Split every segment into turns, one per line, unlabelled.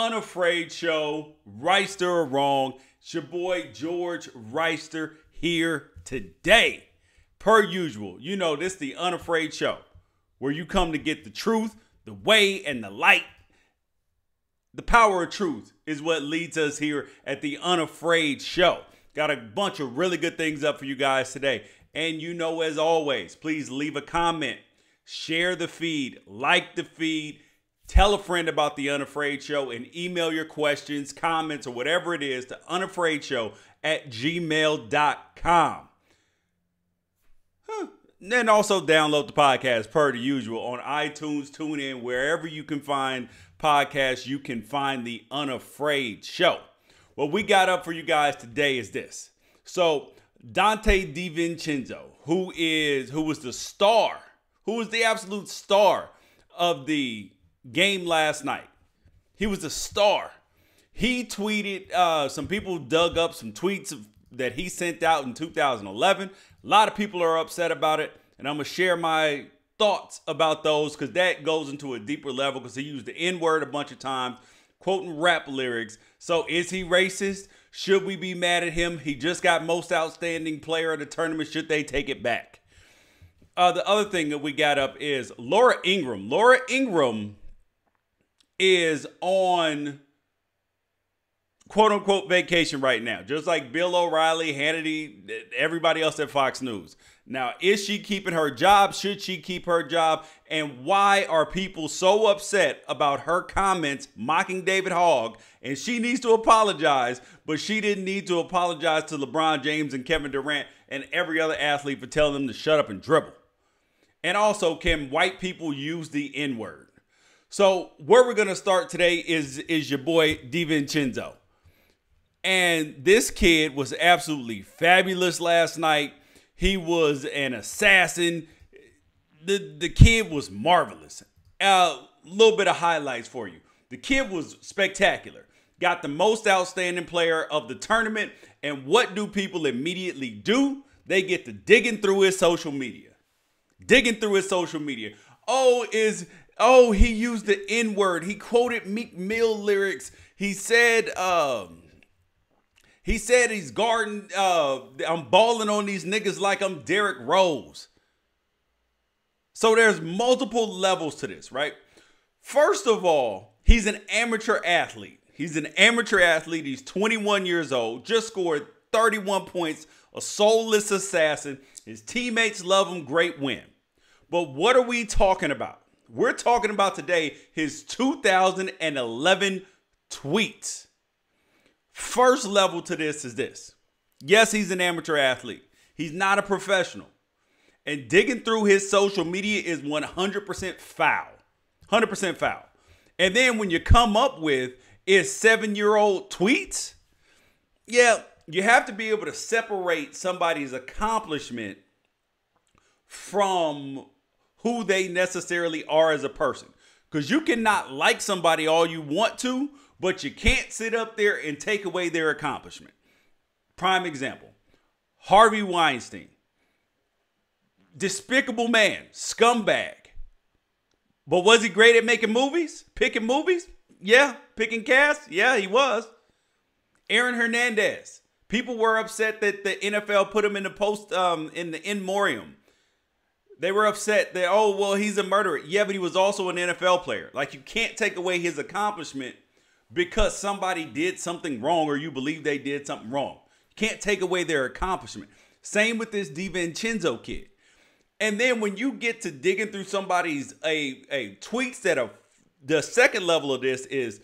Unafraid Show, Reister or Wrong. It's your boy George Reister here today. Per usual, you know this is the Unafraid Show, where you come to get the truth, the way, and the light. The power of truth is what leads us here at the Unafraid Show. Got a bunch of really good things up for you guys today. And you know, as always, please leave a comment, share the feed, like the feed, tell a friend about the Unafraid Show, and email your questions, comments, or whatever it is to unafraidshow@gmail.com. Then also download the podcast per the usual on iTunes, TuneIn, wherever you can find podcasts, you can find the Unafraid Show. What we got up for you guys today is this. So Donte DiVincenzo, who was the star, who was the absolute star of the game last night. He was the star. He tweeted, some people dug up some tweets that he sent out in 2011. A lot of people are upset about it, and I'm going to share my thoughts about those because that goes into a deeper level because he used the N-word a bunch of times, quoting rap lyrics. So is he racist? Should we be mad at him? He just got most outstanding player of the tournament. Should they take it back? The other thing that we got up is Laura Ingraham. Laura Ingraham is on quote-unquote vacation right now, just like Bill O'Reilly, Hannity, everybody else at Fox News. Now, is she keeping her job? Should she keep her job? And why are people so upset about her comments mocking David Hogg? And she needs to apologize, but she didn't need to apologize to LeBron James and Kevin Durant and every other athlete for telling them to shut up and dribble. And also, can white people use the N-word? So where we're going to start today is your boy DiVincenzo. And this kid was absolutely fabulous last night. He was an assassin. The kid was marvelous. A little bit of highlights for you. The kid was spectacular. Got the most outstanding player of the tournament. And what do people immediately do? They get to digging through his social media. Digging through his social media. Oh, he used the N-word. He quoted Meek Mill lyrics. He said he's guarding, I'm balling on these niggas like I'm Derrick Rose. So there's multiple levels to this, right? First of all, he's an amateur athlete. He's 21 years old, just scored 31 points, a soulless assassin. His teammates love him, great win. But what are we talking about? We're talking about today his 2011 tweets. First level to this is this. Yes, he's an amateur athlete. He's not a professional. And digging through his social media is 100% foul. 100% foul. And then when you come up with is 7-year-old tweets, yeah, you have to be able to separate somebody's accomplishment from who they necessarily are as a person. Because you cannot like somebody all you want to, but you can't sit up there and take away their accomplishment. Prime example, Harvey Weinstein. Despicable man, scumbag. But was he great at making movies? Picking movies? Yeah. Picking cast? Yeah, he was. Aaron Hernandez. People were upset that the NFL put him in the in memoriam. They were upset that, oh, well, he's a murderer. Yeah, but he was also an NFL player. Like, you can't take away his accomplishment because somebody did something wrong or you believe they did something wrong. You can't take away their accomplishment. Same with this DiVincenzo kid. And then when you get to digging through somebody's tweets that are the second level of this is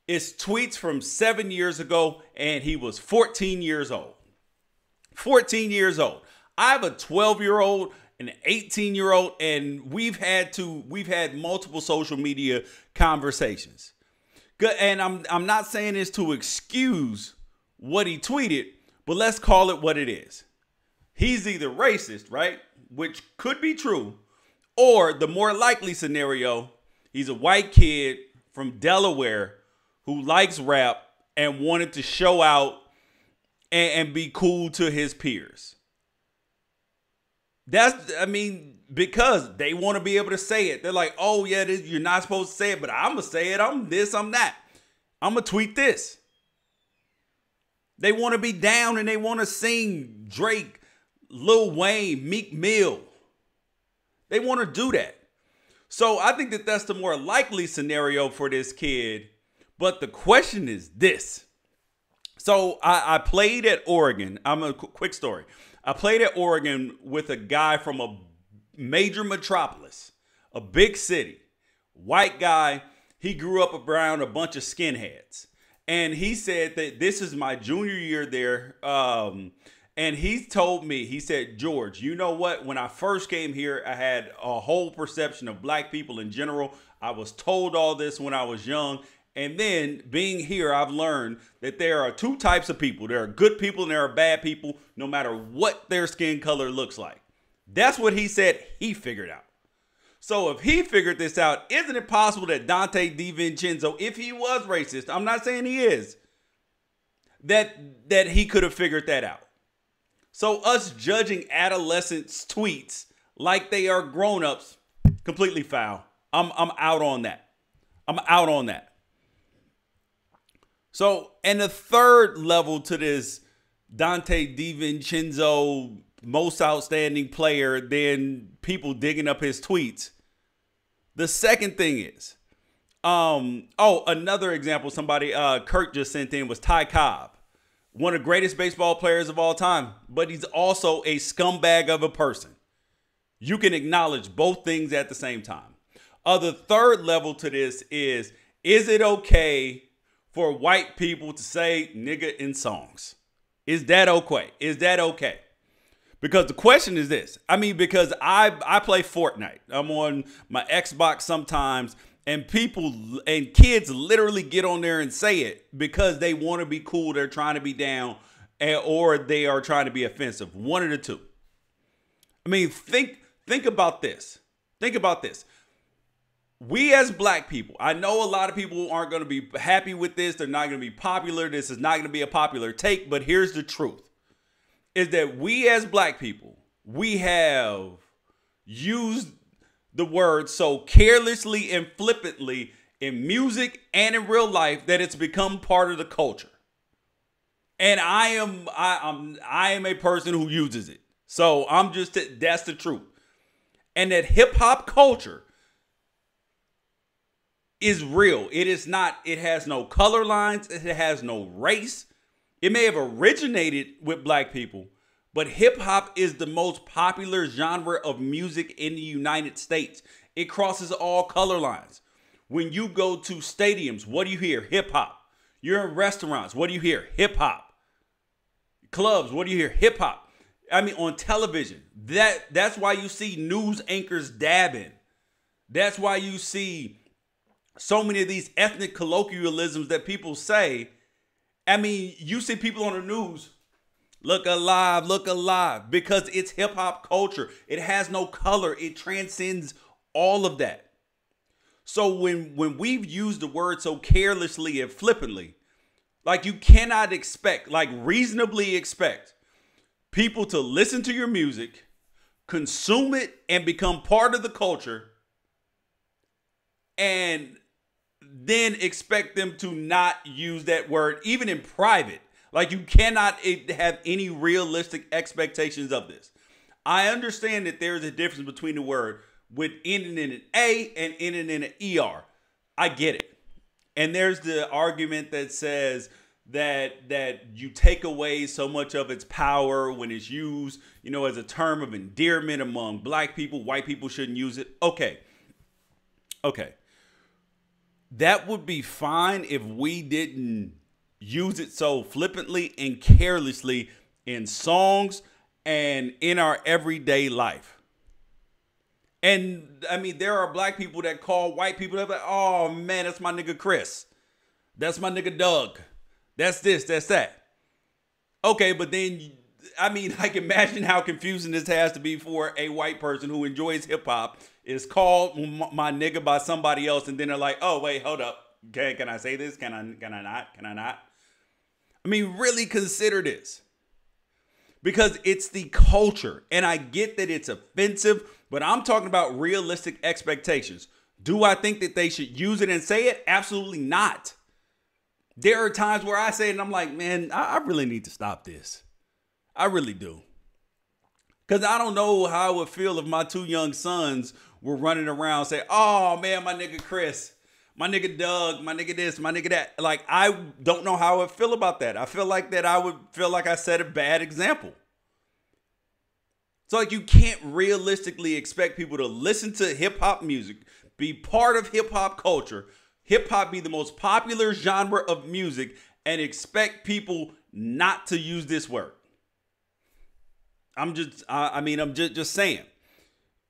it's tweets from 7 years ago and he was 14 years old. 14 years old. I have a 12-year-old, an 18-year-old, and we've had multiple social media conversations. And I'm not saying this to excuse what he tweeted, but let's call it what it is. He's either racist, right? Which could be true, or the more likely scenario, he's a white kid from Delaware who likes rap and wanted to show out and be cool to his peers. Because they want to be able to say it. They're like, oh, yeah, you're not supposed to say it, but I'm going to say it. I'm this, I'm that. I'm going to tweet this. They want to be down and they want to sing Drake, Lil Wayne, Meek Mill. They want to do that. So I think that that's the more likely scenario for this kid. But the question is this. So I played at Oregon. I'm a quick story. I played at Oregon with a guy from a major metropolis, a big city, white guy. He grew up around a bunch of skinheads. And he said that this is my junior year there. And he told me, he said, George, you know what? When I first came here, I had a whole perception of black people in general. I was told all this when I was young. And then being here, I've learned that there are two types of people. There are good people and there are bad people, no matter what their skin color looks like. That's what he said he figured out. So if he figured this out, isn't it possible that Donte DiVincenzo, if he was racist, I'm not saying he is, that he could have figured that out? So us judging adolescents' tweets like they are grown-ups, completely foul. I'm out on that. I'm out on that. So, and the third level to this Donte DiVincenzo most outstanding player than people digging up his tweets. The second thing is, another example somebody, Kurt just sent in was Ty Cobb, one of the greatest baseball players of all time, but he's also a scumbag of a person. You can acknowledge both things at the same time. The third level to this is it okay for white people to say nigga in songs? Is that okay? Is that okay? Because the question is this. I mean, because I play Fortnite. I'm on my Xbox sometimes, and people and kids literally get on there and say it because they want to be cool. They're trying to be down, or they are trying to be offensive. One of the two. I mean, think about this. Think about this. We as black people, I know a lot of people aren't going to be happy with this. They're not going to be popular. This is not going to be a popular take, but here's the truth. Is that we as black people, we have used the word so carelessly and flippantly in music and in real life that it's become part of the culture. And I am a person who uses it. So that's the truth. And that hip hop culture is real. It is not, it has no color lines. It has no race. It may have originated with black people, but hip hop is the most popular genre of music in the United States. It crosses all color lines. When you go to stadiums, what do you hear? Hip hop. You're in restaurants. What do you hear? Hip hop. Clubs. What do you hear? Hip hop. I mean, on television, that's why you see news anchors dabbing. That's why you see so many of these ethnic colloquialisms that people say. I mean, you see people on the news, look alive, because it's hip hop culture. It has no color. It transcends all of that. So when we've used the word so carelessly and flippantly, like you cannot expect, like reasonably expect people to listen to your music, consume it, and become part of the culture, and then expect them to not use that word even in private. Like you cannot have any realistic expectations of this. I understand that there's a difference between the word with ending in an A and ending in an ER. I get it. And there's the argument that says that you take away so much of its power when it's used, as a term of endearment among black people. White people shouldn't use it. Okay. That would be fine if we didn't use it so flippantly and carelessly in songs and in our everyday life. And I mean, there are black people that call white people, they're like, oh man, that's my nigga Chris. That's my nigga Doug. That's this, that's that. Okay, but then, I mean, I can imagine how confusing this has to be for a white person who enjoys hip hop, is called my nigga by somebody else, and then they're like, oh, wait, hold up. Okay, can I say this? Can I not? Can I not? I mean, really consider this. Because it's the culture, and I get that it's offensive, but I'm talking about realistic expectations. Do I think that they should use it and say it? Absolutely not. There are times where I say it and I'm like, man, I really need to stop this. I really do. Because I don't know how I would feel if my 2 young sons were running around saying, oh, man, my nigga Chris, my nigga Doug, my nigga this, my nigga that. Like, I don't know how I would feel about that. I feel like that I would feel like I set a bad example. So, like, you can't realistically expect people to listen to hip-hop music, be part of hip-hop culture, hip-hop be the most popular genre of music, and expect people not to use this word. I'm just saying.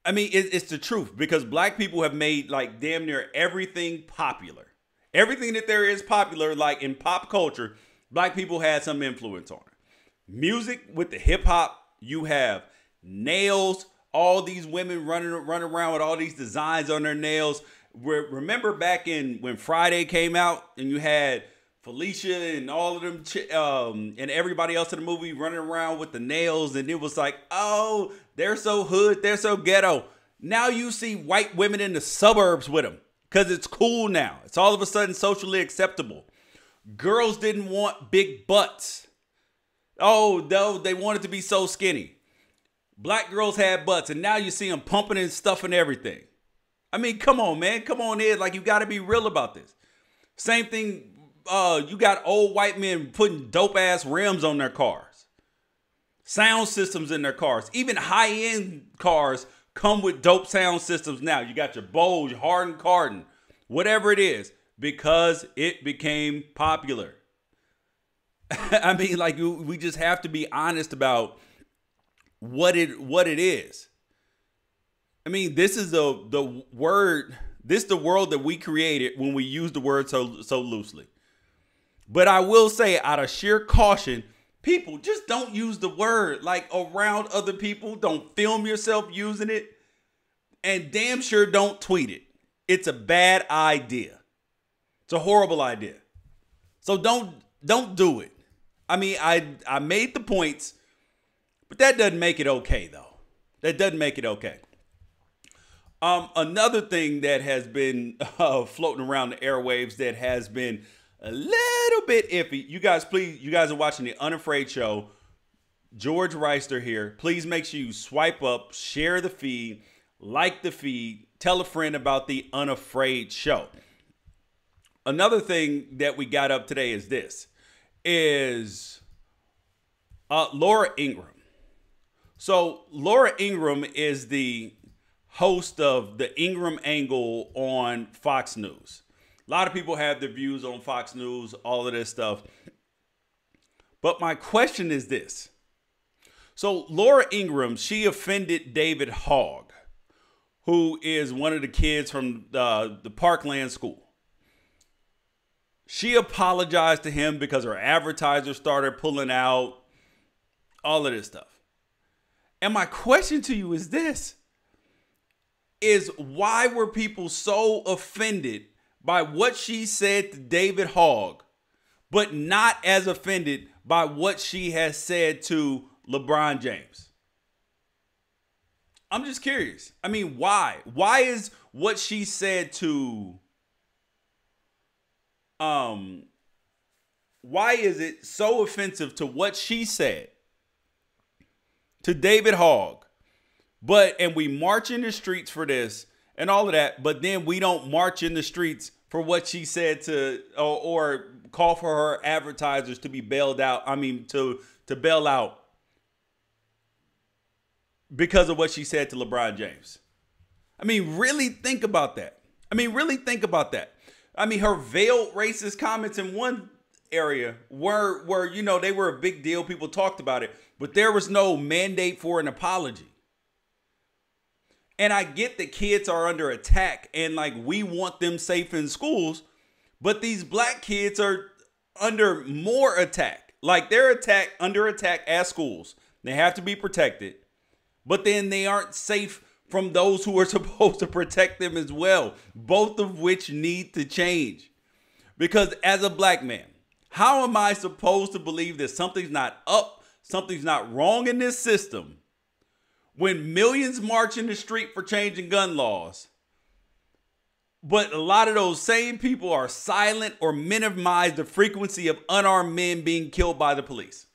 I mean, it's the truth, because black people have made like damn near everything popular. Everything that there is popular, like in pop culture, black people had some influence on it. Music with the hip hop, you have nails, all these women running around with all these designs on their nails. Remember back when Friday came out and you had Felicia and all of them and everybody else in the movie running around with the nails, and it was like, oh, they're so hood, they're so ghetto. Now you see white women in the suburbs with them because it's cool now. It's all of a sudden socially acceptable. Girls didn't want big butts. Oh, no, they wanted to be so skinny. Black girls had butts, and now you see them pumping and stuffing everything. I mean, come on, man. Come on, Ed. Like, you got to be real about this. Same thing. You got old white men putting dope ass rims on their cars, sound systems in their cars. Even high end cars come with dope sound systems now. You got your Bose, your Hardin Cardin, whatever it is, because it became popular. I mean, like, we just have to be honest about what it is. I mean, this is the word. This is the world that we created when we use the word so loosely. But I will say, out of sheer caution, people just don't use the word like around other people. Don't film yourself using it, and damn sure don't tweet it. It's a bad idea. It's a horrible idea. So don't do it. I mean, I made the points, but that doesn't make it okay, though. That doesn't make it okay. Another thing that has been floating around the airwaves that has been a little bit iffy. You guys are watching the Unafraid Show. George Reister here. Please make sure you swipe up, share the feed, like the feed, tell a friend about the Unafraid Show. Another thing that we got up today is Laura Ingraham. So Laura Ingraham is the host of the Ingraham Angle on Fox News. A lot of people have their views on Fox News, all of this stuff. But my question is this. So Laura Ingraham, she offended David Hogg, who is one of the kids from the Parkland school. She apologized to him because her advertisers started pulling out, all of this stuff. And my question to you is this, is why were people so offended by what she said to David Hogg, but not as offended by what she has said to LeBron James? I'm just curious. I mean, why? Why is what she said to why is it so offensive to what she said to David Hogg? And we march in the streets for this and all of that, but then we don't march in the streets for what she said to or call for her advertisers to be bailed out. I mean, to bail out because of what she said to LeBron James. I mean, really think about that. I mean, her veiled racist comments in one area were, you know, they were a big deal. People talked about it, but there was no mandate for an apology. And I get that kids are under attack and like we want them safe in schools, but these black kids are under more attack. Like they're under attack at schools. They have to be protected, but then they aren't safe from those who are supposed to protect them as well, both of which need to change. Because as a black man, how am I supposed to believe that something's not up, something's not wrong in this system when millions march in the street for changing gun laws, But a lot of those same people are silent or minimize the frequency of unarmed men being killed by the police.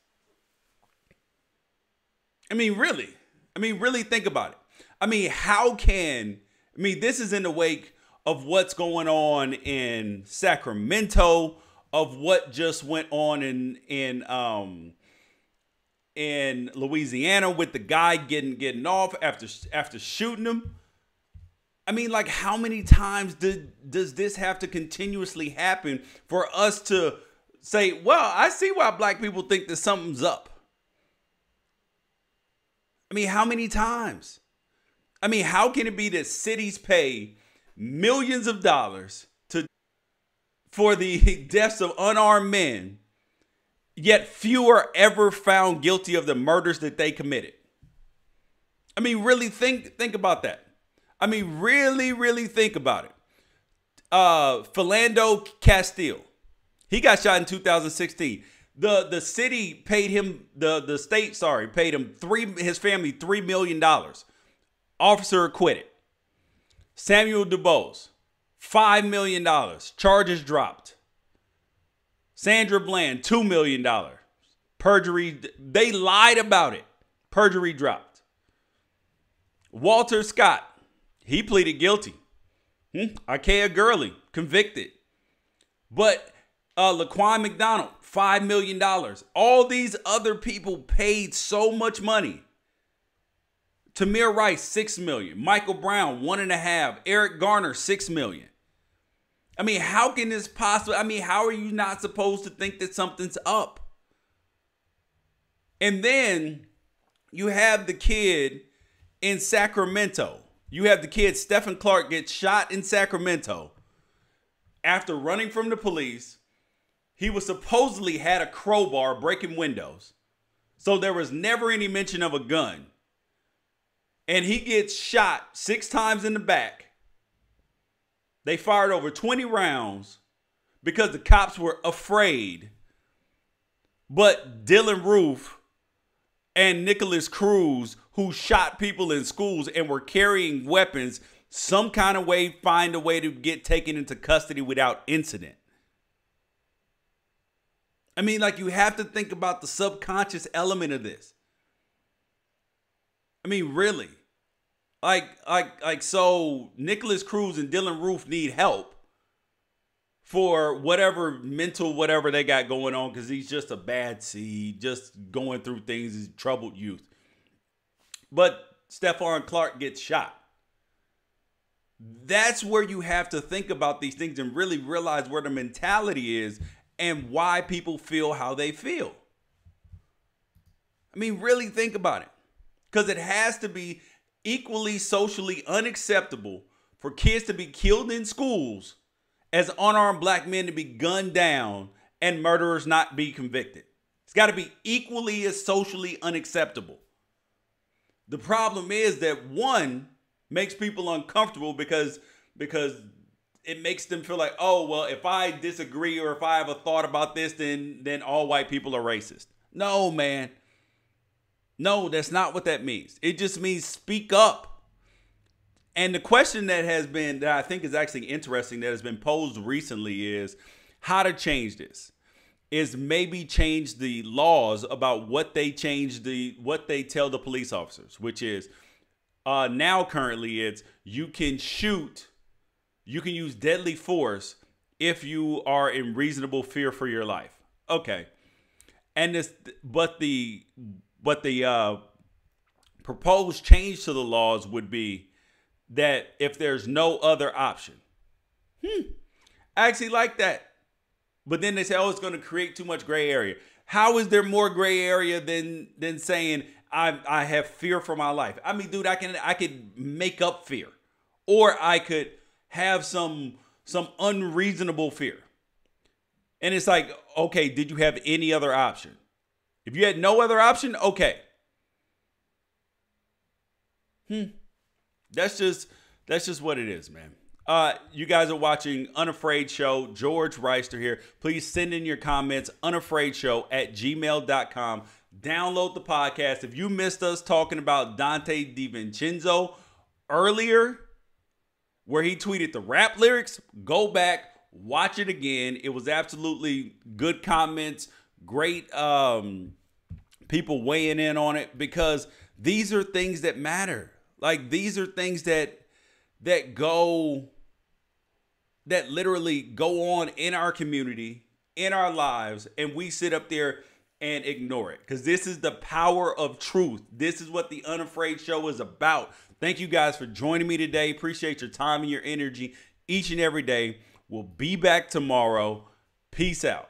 I mean, really think about it. I mean, this is in the wake of what's going on in Sacramento, of what just went on in Louisiana with the guy getting off after shooting him. I mean, like, how many times does this have to continuously happen for us to say, well, I see why black people think that something's up? I mean, how many times? I mean, how can it be that cities pay millions of dollars for the deaths of unarmed men, yet few are ever found guilty of the murders that they committed? I mean, really think about that. I mean, really think about it. Philando Castile, he got shot in 2016. The city paid him, the state paid him his family $3 million. Officer acquitted. Samuel DuBose, $5 million. Charges dropped. Sandra Bland, $2 million. Perjury, they lied about it. Perjury dropped. Walter Scott, he pleaded guilty. Ikea Gurley, convicted. But Laquan McDonald, $5 million. All these other people paid so much money. Tamir Rice, $6 million. Michael Brown, $1.5 million. Eric Garner, $6 million. I mean, how can this possibly? I mean, how are you not supposed to think that something's up? And then you have the kid in Sacramento. You have the kid, Stephon Clark, gets shot in Sacramento after running from the police. He was supposedly had a crowbar breaking windows. So there was never any mention of a gun. And he gets shot 6 times in the back. They fired over 20 rounds because the cops were afraid. But Dylan Roof and Nicholas Cruz, who shot people in schools and were carrying weapons, some kind of way find a way to get taken into custody without incident. I mean, like, you have to think about the subconscious element of this. I mean, really. So Nicholas Cruz and Dylan Roof need help for whatever mental whatever they got going on, because he's just a bad seed, just going through things, he's troubled youth. But Stephon Clark gets shot. That's where you have to think about these things and really realize where the mentality is and why people feel how they feel. I mean, really think about it. Because it has to be equally socially unacceptable for kids to be killed in schools as unarmed black men to be gunned down and murderers not be convicted. It's got to be equally as socially unacceptable. The problem is that one makes people uncomfortable because it makes them feel like, oh, well, if I disagree or if I have a thought about this, then all white people are racist. No, man. No, that's not what that means. It just means speak up. And the question that I think is actually interesting that has been posed recently is how to change this. Is maybe change the laws about what they tell the police officers, which is now currently it's you can use deadly force if you are in reasonable fear for your life. Okay. And the proposed change to the laws would be that if there's no other option. I actually like that. But then they say, oh, it's going to create too much gray area. How is there more gray area than saying I have fear for my life? I mean, dude, I could make up fear, or I could have some unreasonable fear. And it's like, okay, did you have any other option? If you had no other option, okay. That's just what it is, man. You guys are watching Unafraid Show. George Reister here. Please send in your comments, unafraidshow@gmail.com. Download the podcast. If you missed us talking about Donte DiVincenzo earlier, where he tweeted the rap lyrics. Go back, watch it again. It was absolutely good comments, great people weighing in on it, because these are things that matter. Like, these are things that literally go on in our community, in our lives, and we sit up there and ignore it, because this is the power of truth. This is what the Unafraid Show is about. Thank you guys for joining me today. Appreciate your time and your energy each and every day. We'll be back tomorrow. Peace out.